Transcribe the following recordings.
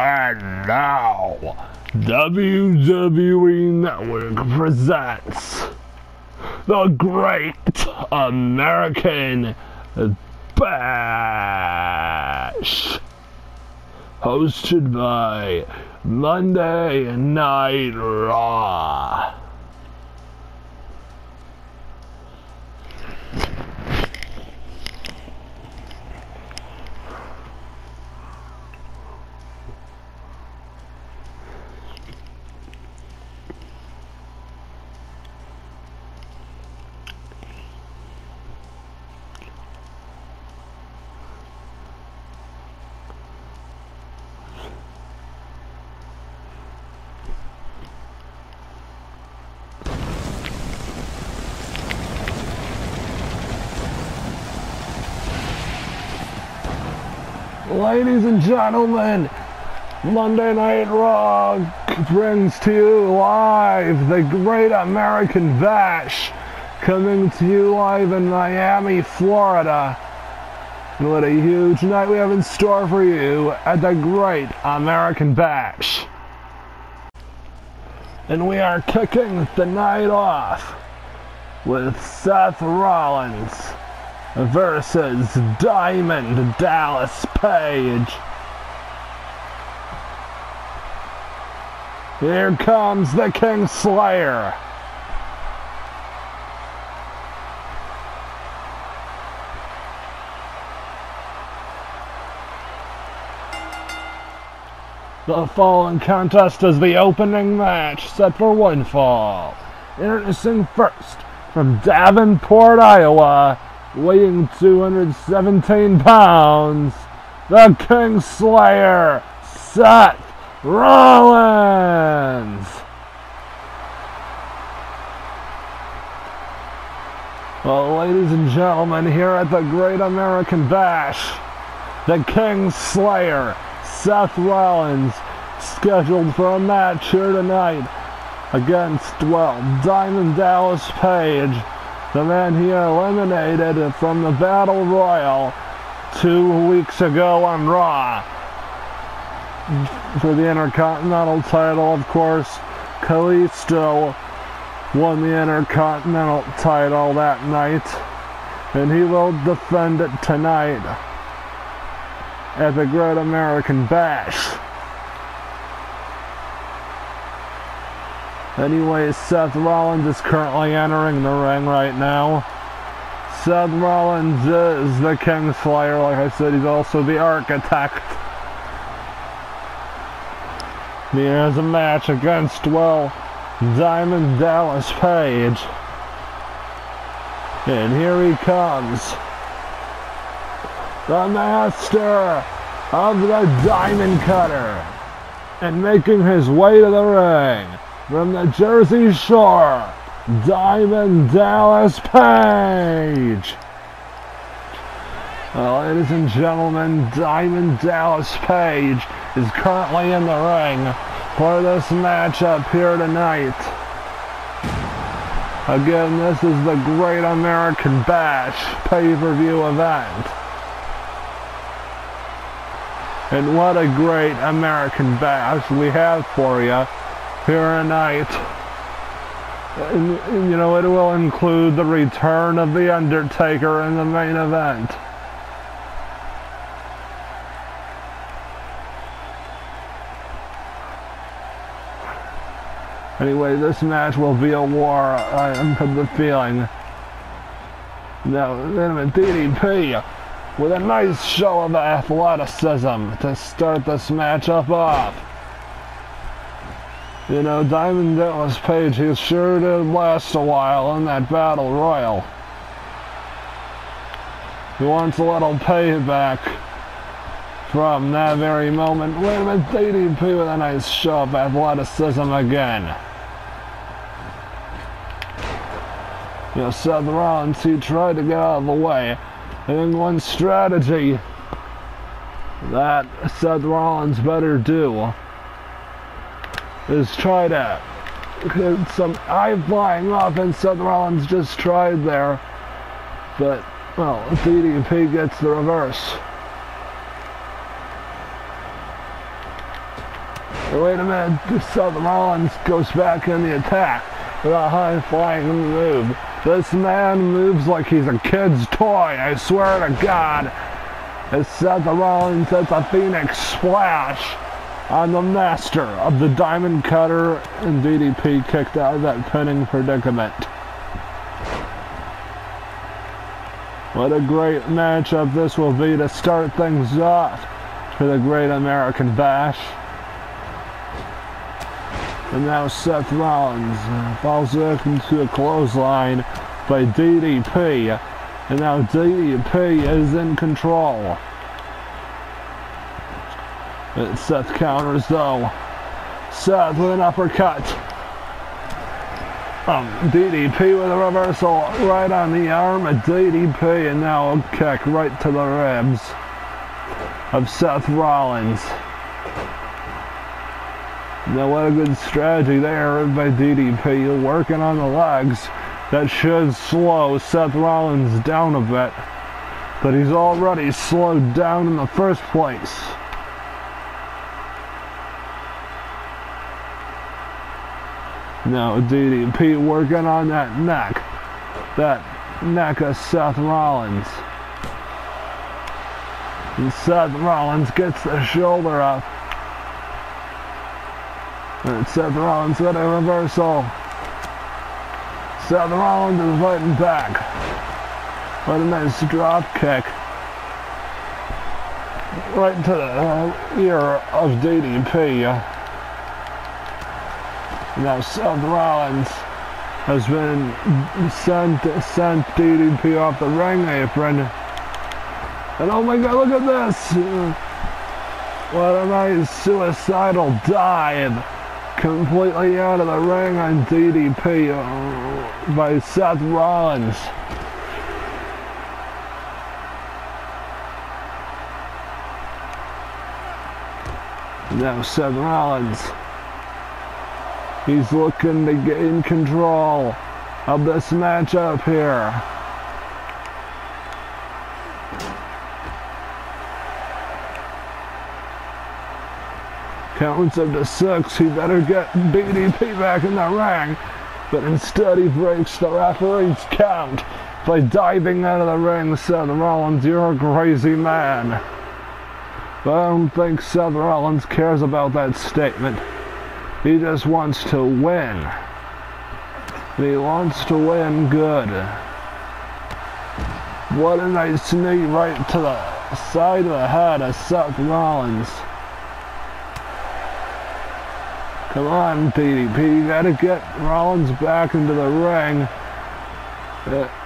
And now, WWE Network presents the Great American Bash, hosted by Monday Night Raw. Ladies and gentlemen, Monday Night Raw brings to you live the Great American Bash, coming to you live in Miami, Florida. And what a huge night we have in store for you at the Great American Bash. And we are kicking the night off with Seth Rollins versus Diamond Dallas Page. Here comes the King Slayer. The following contest is the opening match set for one fall. Introducing first from Davenport, Iowa, weighing 217 pounds, the King Slayer, Seth Rollins. Well, ladies and gentlemen, here at the Great American Bash, the King Slayer, Seth Rollins, scheduled for a match here tonight against, Diamond Dallas Page, the man he eliminated from the Battle Royal 2 weeks ago on Raw. For the Intercontinental title, of course, Kalisto won the Intercontinental title that night, and he will defend it tonight at the Great American Bash. Anyways, Seth Rollins is currently entering the ring right now. Seth Rollins is the King Slayer. Like I said, he's also the Architect. He has a match against, Diamond Dallas Page. And here he comes, the master of the Diamond Cutter, and making his way to the ring from the Jersey Shore, Diamond Dallas Page. Well, ladies and gentlemen, Diamond Dallas Page is currently in the ring for this matchup here tonight. Again, this is the Great American Bash pay-per-view event. And what a great American Bash we have for you here tonight. And, you know, it will include the return of The Undertaker in the main event. Anyway, this match will be a war, I have the feeling. Now, then with DDP with a nice show of athleticism to start this matchup off. You know, Diamond Dallas Page, he sure did last a while in that Battle Royal. He wants a little payback from that very moment. Wait a minute, DDP with a nice show of athleticism again. You know, Seth Rollins, he tried to get out of the way. I think one strategy that Seth Rollins better do is try to get some high-flying offense. Seth Rollins just tried there, but, well, DDP gets the reverse. Wait a minute, Seth Rollins goes back in the attack with a high-flying move. This man moves like he's a kid's toy, I swear to God. As Seth Rollins hits a Phoenix Splash on the master of the Diamond Cutter, and DDP kicked out of that pinning predicament. What a great matchup this will be to start things off for the Great American Bash. And now Seth Rollins falls into a clothesline by DDP. And now DDP is in control. Seth counters though. Seth with an uppercut. DDP with a reversal right on the arm of DDP, and now a kick right to the ribs of Seth Rollins. Now what a good strategy there by DDP, working on the legs. That should slow Seth Rollins down a bit, but he's already slowed down in the first place. Now DDP working on that neck of Seth Rollins. And Seth Rollins gets the shoulder up. And Seth Rollins with a reversal. Seth Rollins is fighting back. What a nice drop kick. Right to the ear of DDP. Now Seth Rollins has been sent DDP off the ring apron. And oh my God, look at this! What a nice suicidal dive. Completely out of the ring on DDP by Seth Rollins. Now Seth Rollins, he's looking to gain control of this matchup here. Counts up to 6, he better get DDP back in the ring, but instead he breaks the referee's count by diving out of the ring. Seth Rollins, you're a crazy man. But I don't think Seth Rollins cares about that statement. He just wants to win. And he wants to win good. What a nice knee right to the side of the head of Seth Rollins. Come on, DDP, you gotta get Rollins back into the ring.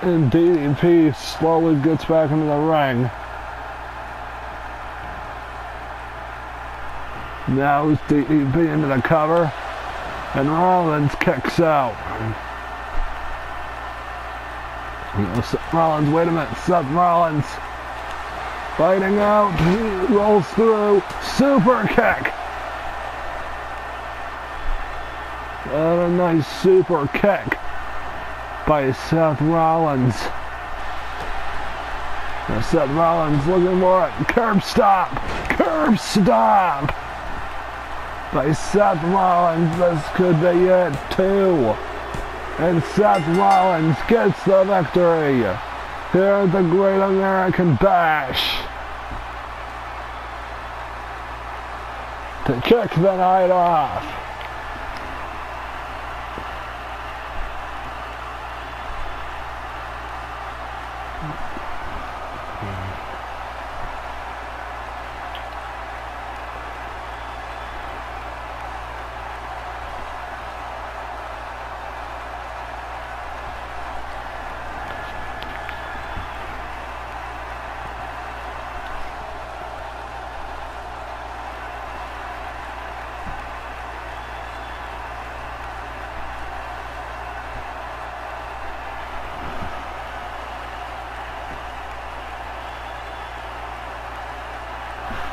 And DDP slowly gets back into the ring. Now it's DDP into the cover, and Rollins kicks out. Rollins, wait a minute, Seth Rollins fighting out, he rolls through, super kick. What a nice super kick by Seth Rollins. Now Seth Rollins looking for it, curb stomp by Seth Rollins. This could be it too. And Seth Rollins gets the victory here at the Great American Bash to kick the night off.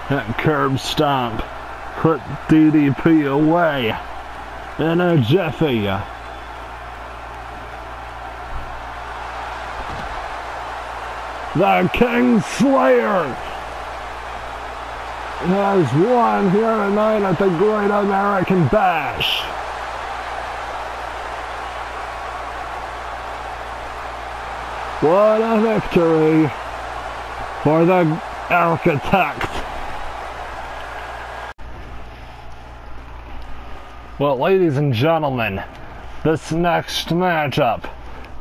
That curb stomp put DDP away in a jiffy. The King Slayer has won here tonight at the Great American Bash. What a victory for the architect. Well, ladies and gentlemen, this next matchup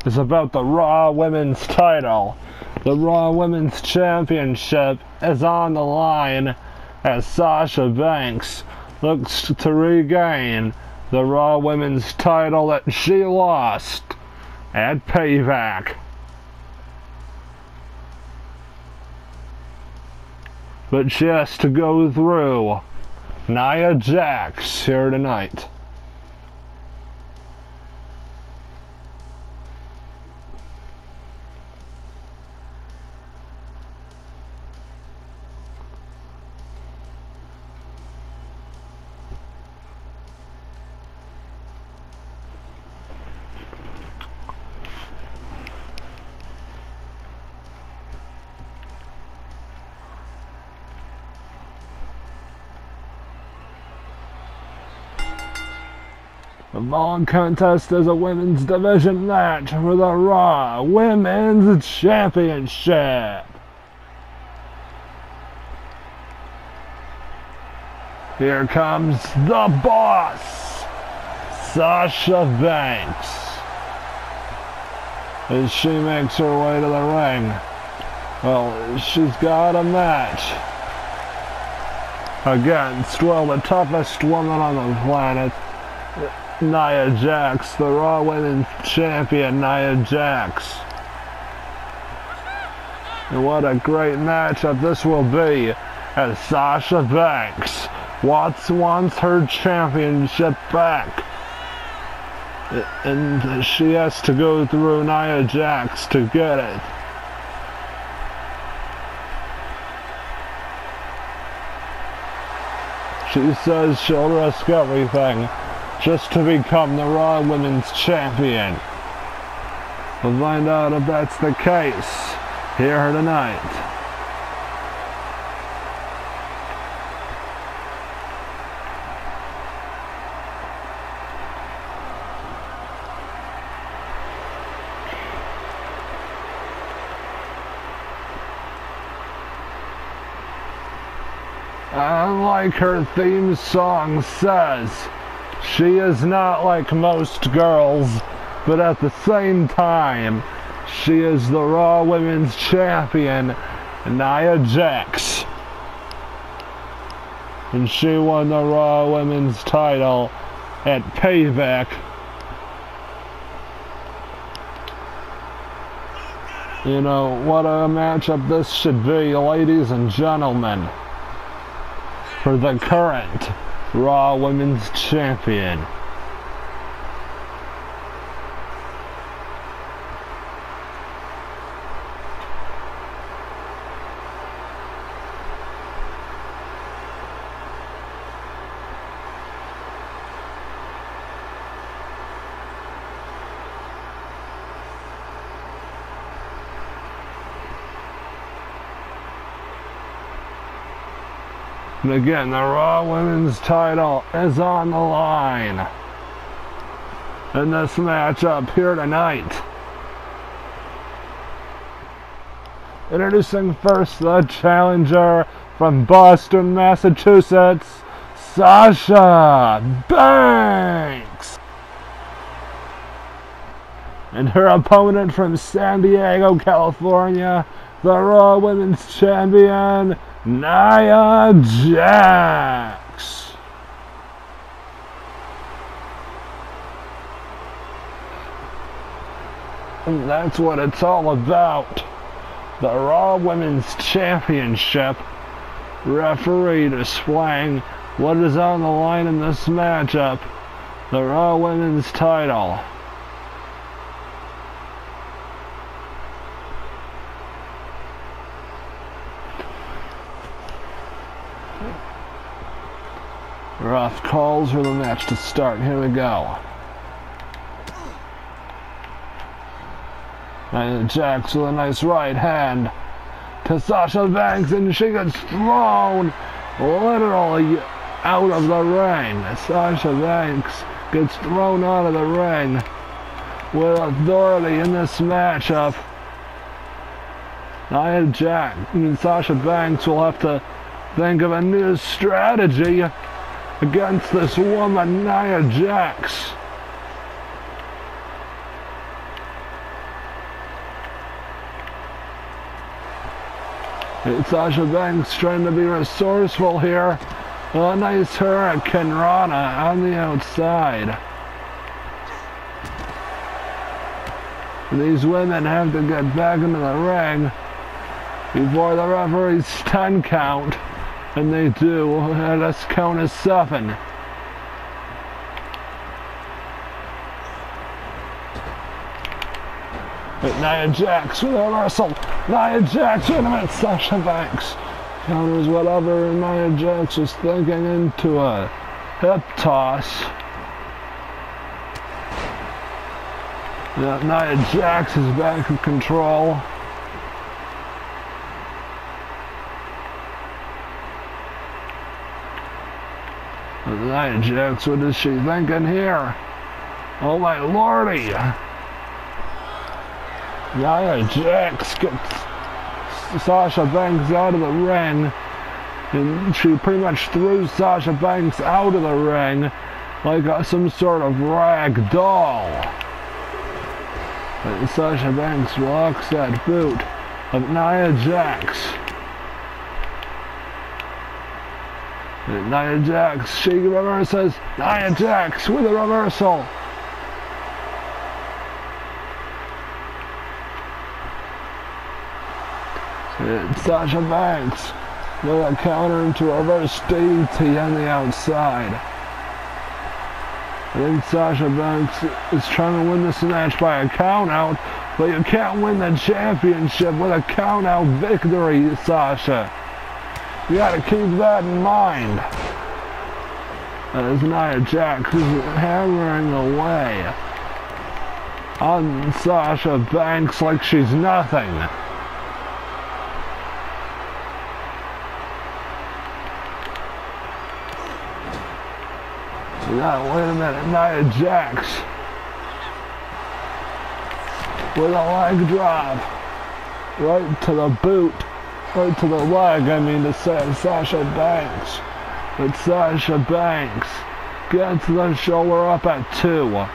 is about the Raw Women's title. The Raw Women's Championship is on the line as Sasha Banks looks to regain the Raw Women's title that she lost at Payback. But she has to go through Nia Jax here tonight. The following contest is a women's division match for the Raw Women's Championship. Here comes the boss, Sasha Banks, as she makes her way to the ring. Well, she's got a match against, well, the toughest woman on the planet, Nia Jax, the Raw Women's Champion, Nia Jax. And what a great matchup this will be, as Sasha Banks wants her championship back. And she has to go through Nia Jax to get it. She says she'll risk everything just to become the Raw Women's Champion. We'll find out if that's the case here tonight. And like her theme song says, she is not like most girls, but at the same time, she is the Raw Women's Champion, Nia Jax. And she won the Raw Women's title at Payback. You know, what a matchup this should be, ladies and gentlemen, for the current Raw Women's Champion. And again, the Raw Women's title is on the line in this matchup here tonight. Introducing first the challenger from Boston, Massachusetts, Sasha Banks. And her opponent from San Diego, California, the Raw Women's Champion, Nia Jax. And that's what it's all about. The Raw Women's Championship. Referee displaying what is on the line in this matchup. The Raw Women's title. Ref calls for the match to start. Here we go. Nia Jax with a nice right hand to Sasha Banks, and she gets thrown literally out of the ring. Sasha Banks gets thrown out of the ring with authority in this matchup. Sasha Banks will have to think of a new strategy against this woman, Nia Jax. Sasha Banks trying to be resourceful here. A nice Hurricane Rana on the outside. These women have to get back into the ring before the referee's 10 count, and they do. Let's count as 7. But Nia Jax with a reversal. Nia Jax, wait a minute, Sasha Banks counters whatever Nia Jax was thinking into a hip toss. Nia Jax is back in control. Nia Jax, what is she thinking here? Oh my lordy! Nia Jax gets Sasha Banks out of the ring, and she pretty much threw Sasha Banks out of the ring like some sort of rag doll. But Sasha Banks blocks that boot of Nia Jax. And Nia Jax, she reverses. Nia Jax with a reversal. And Sasha Banks with a counter into a reverse DDT on the outside. I think Sasha Banks is trying to win this match by a countout, but you can't win the championship with a countout victory, Sasha. You gotta keep that in mind. As Nia Jax is hammering away on Sasha Banks like she's nothing. Now, wait a minute, Nia Jax with a leg drop right to the boot, right to the leg, I mean to say, Sasha Banks. But Sasha Banks gets the shoulder up at 2.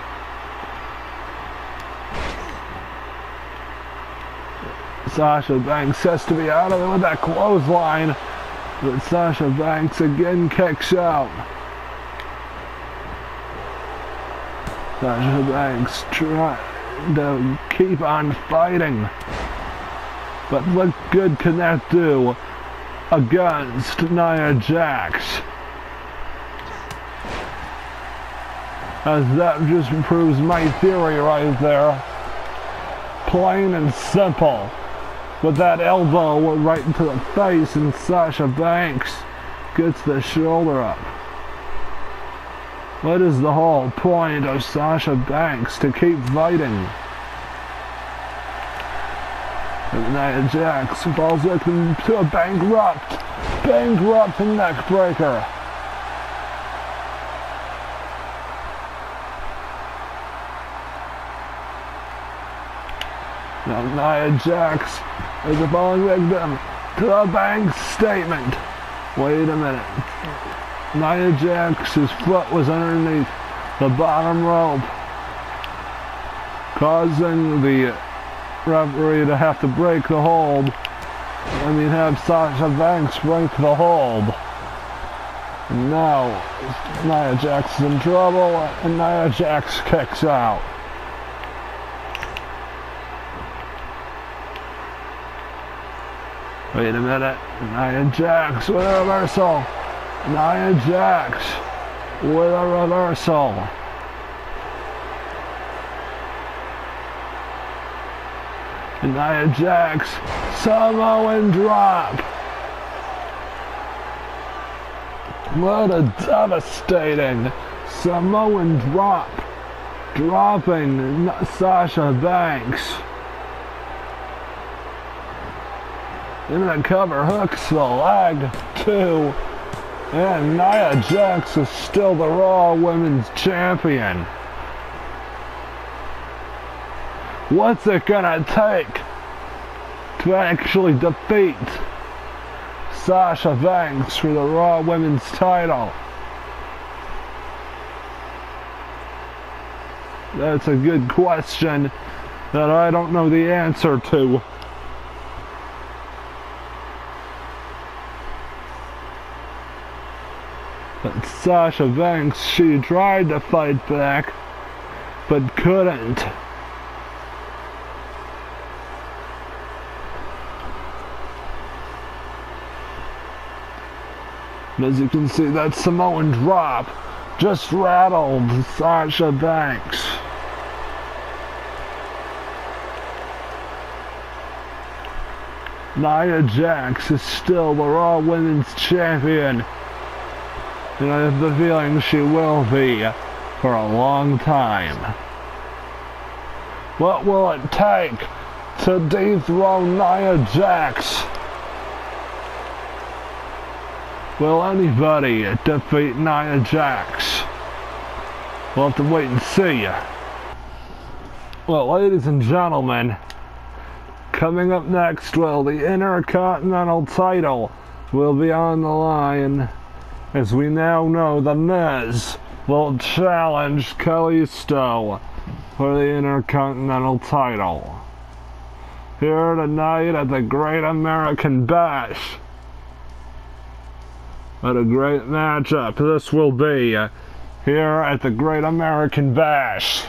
Sasha Banks has to be out of it with that clothesline, but Sasha Banks again kicks out. Sasha Banks trying to keep on fighting. But what good can that do against Nia Jax? As that just proves my theory right there. Plain and simple. With that elbow right into the face, and Sasha Banks gets the shoulder up. What is the whole point of Sasha Banks to keep fighting? And Nia Jax falls victim to a bankrupt neck breaker. Now Nia Jax is falling victim to the Banks statement. Wait a minute. Nia Jax's foot was underneath the bottom rope, causing the referee to have to break the hold. Have Sasha Banks break the hold. And now Nia Jax is in trouble, and Nia Jax kicks out. Wait a minute. Nia Jax with a reversal. Nia Jax with a reversal. And Nia Jax, Samoan drop. What a devastating Samoan drop. Dropping Sasha Banks. In the cover, hooks the leg, 2. And Nia Jax is still the Raw Women's Champion. What's it gonna take to actually defeat Sasha Banks for the Raw Women's title? That's a good question that I don't know the answer to. But Sasha Banks, she tried to fight back, but couldn't. As you can see, that Samoan drop just rattled Sasha Banks. Nia Jax is still the Raw Women's Champion, and I have the feeling she will be for a long time. What will it take to dethrone Nia Jax? Will anybody defeat Nia Jax? We'll have to wait and see. Well, ladies and gentlemen, coming up next, well, the Intercontinental title will be on the line. As we now know, The Miz will challenge Kalisto for the Intercontinental title. Here tonight at the Great American Bash. What a great matchup this will be here at the Great American Bash.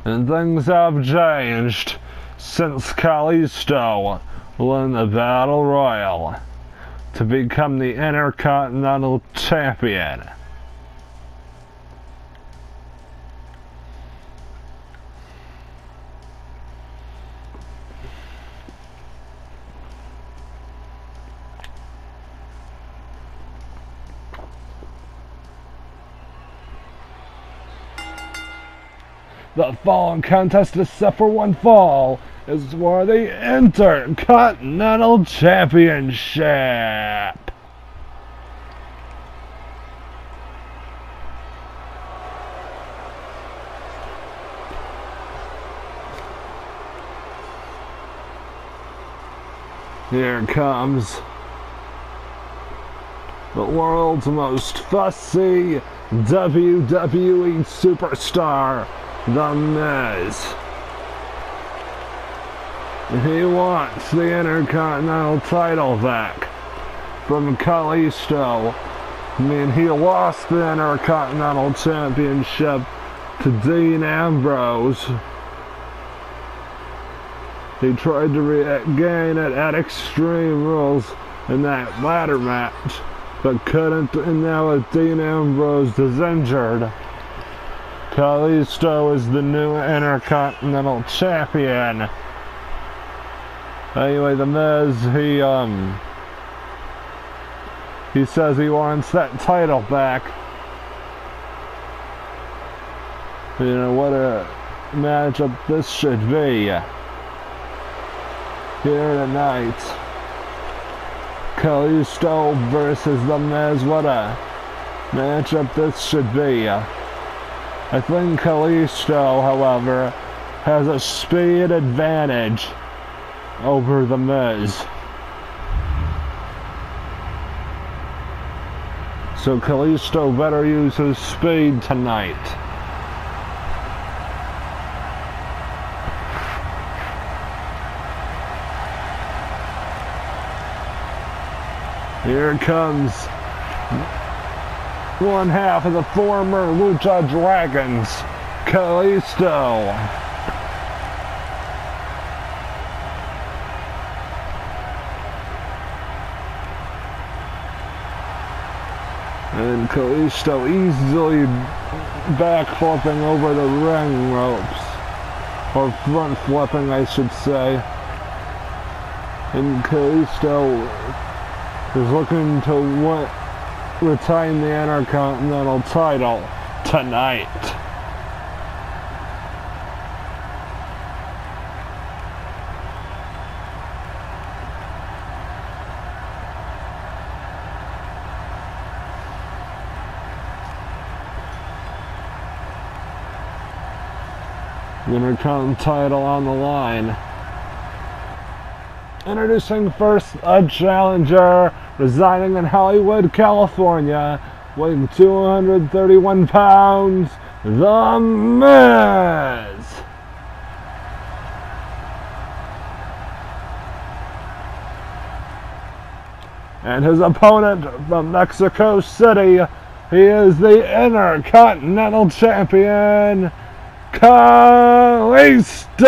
And things have changed since Kalisto won the Battle Royal to become the Intercontinental Champion. The following contest, except for one fall, is for the Intercontinental Championship. Here comes the world's most fussy WWE superstar, The Miz. He wants the Intercontinental title back from Kalisto. I mean, he lost the Intercontinental Championship to Dean Ambrose. He tried to regain it at Extreme Rules in that ladder match, but couldn't, and now with Dean Ambrose is injured, Kalisto is the new Intercontinental Champion. Anyway, The Miz, he says he wants that title back. You know, what a matchup this should be. Here tonight, Kalisto versus The Miz. What a matchup this should be. I think Kalisto, however, has a speed advantage over The Miz. So Kalisto better use his speed tonight. Here comes one half of the former Lucha Dragons, Kalisto. And Kalisto easily backflipping over the ring ropes, or front flipping I should say. And Kalisto is looking to retain the Intercontinental title tonight. Intercontinental title on the line. Introducing first a challenger residing in Hollywood, California, weighing 231 pounds, The Miz. And his opponent from Mexico City, he is the Intercontinental Champion, Kalisto!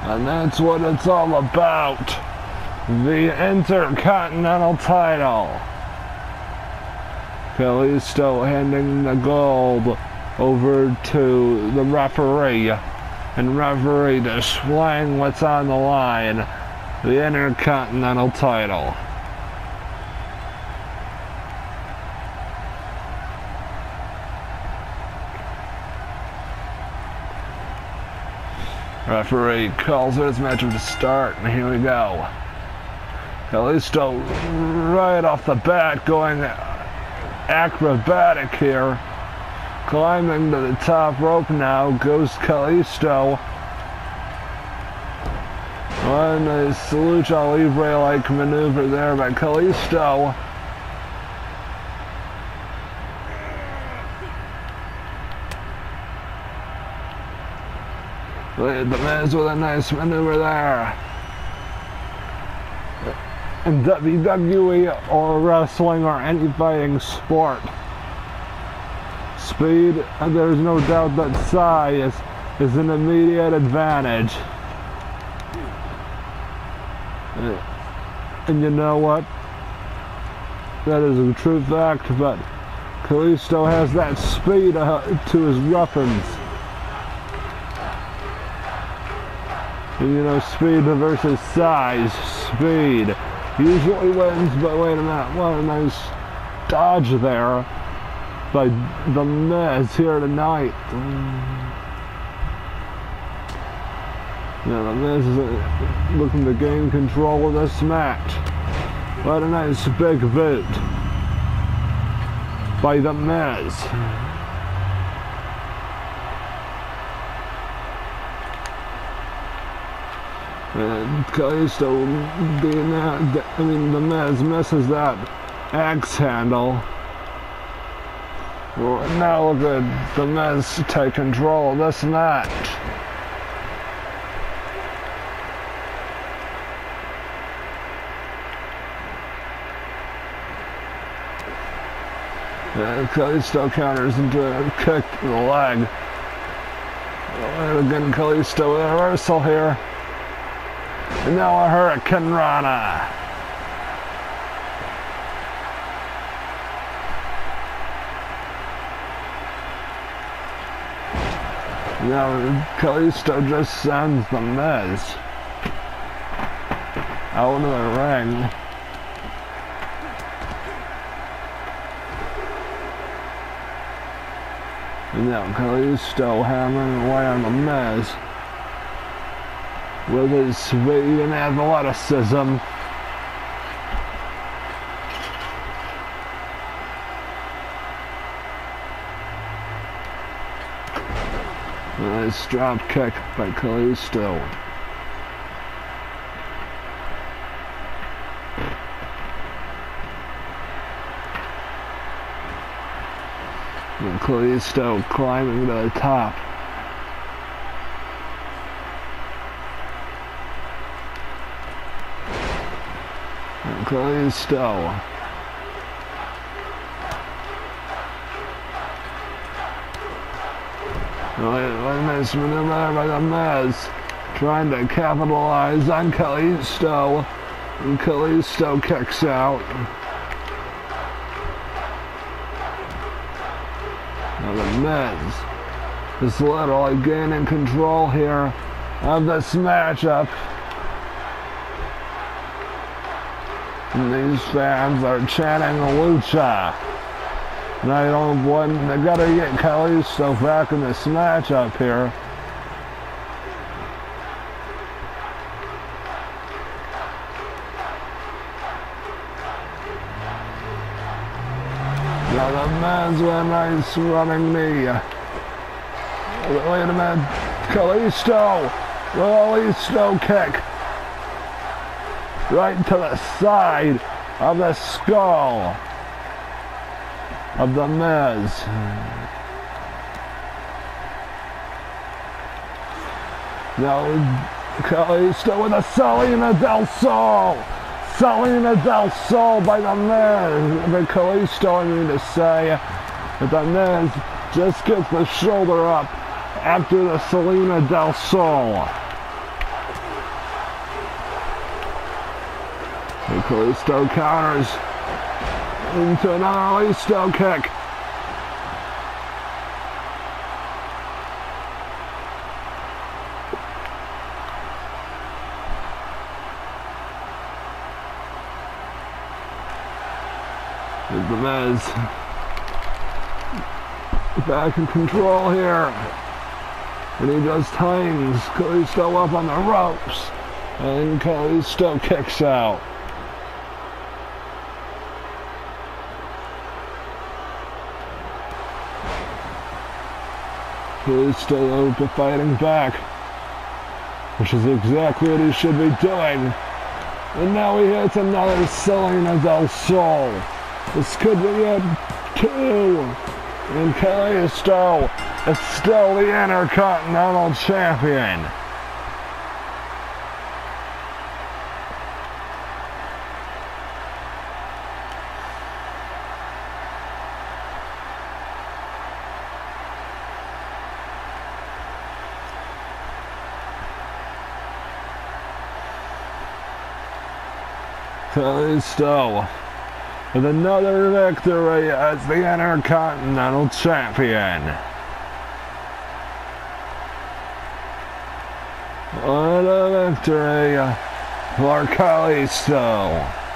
And that's what it's all about. The Intercontinental title. Kalisto handing the gold over to the referee. And referee displaying what's on the line. The Intercontinental title. Referee calls this match to start, and here we go. Kalisto right off the bat going acrobatic here. Climbing to the top rope now goes Kalisto. What a nice lucha libre-like maneuver there by Kalisto. The Miz with a nice maneuver there. In WWE or wrestling or any fighting sport, speed, and there's no doubt that size is an immediate advantage. And you know what? That is a true fact, but Kalisto has that speed to his weapons. And you know, speed versus size. Speed usually wins, but wait a minute, what a nice dodge there by The Miz here tonight. Yeah, The Miz is looking to gain control of this match. What a nice big boot by The Miz. And Kalisto being that, The Miz misses that axe handle. Well, now look at The Miz take control of this match. And Kalisto counters into a kick to the leg. And again, Kalisto with a reversal here. And now a Hurricane Rana. Now Kalisto just sends The Miz out of the ring. And now Kalisto hammering away on The Miz with his speed and athleticism. Nice drop kick by Kalisto. And Kalisto climbing to the top. And Kalisto. What a nice maneuver by The Miz, trying to capitalize on Kalisto, and Kalisto kicks out. Now The Miz is literally gaining control here of this matchup. And these fans are chanting Lucha. And I don't blame them. They gotta get Kalisto back in this matchup here. Now the man's with a nice running knee. Wait a minute. Kalisto. Kick. Right to the side of the skull of the Miz. Now Kalisto with a Salina del Sol. Salina del Sol by the Miz. But Kalisto, I mean to say, but the Miz just gets the shoulder up after the Salina del Sol. And Kalisto counters into another Kalisto kick. There's the Miz back in control here. And he just hangs Kalisto up on the ropes. And Kalisto kicks out. Kalisto fighting back, which is exactly what he should be doing. And now he hits another Salina del Sol. This could be it too. And Kalisto is still the Intercontinental Champion. Kalisto with another victory as the Intercontinental Champion. What a victory for Kalisto.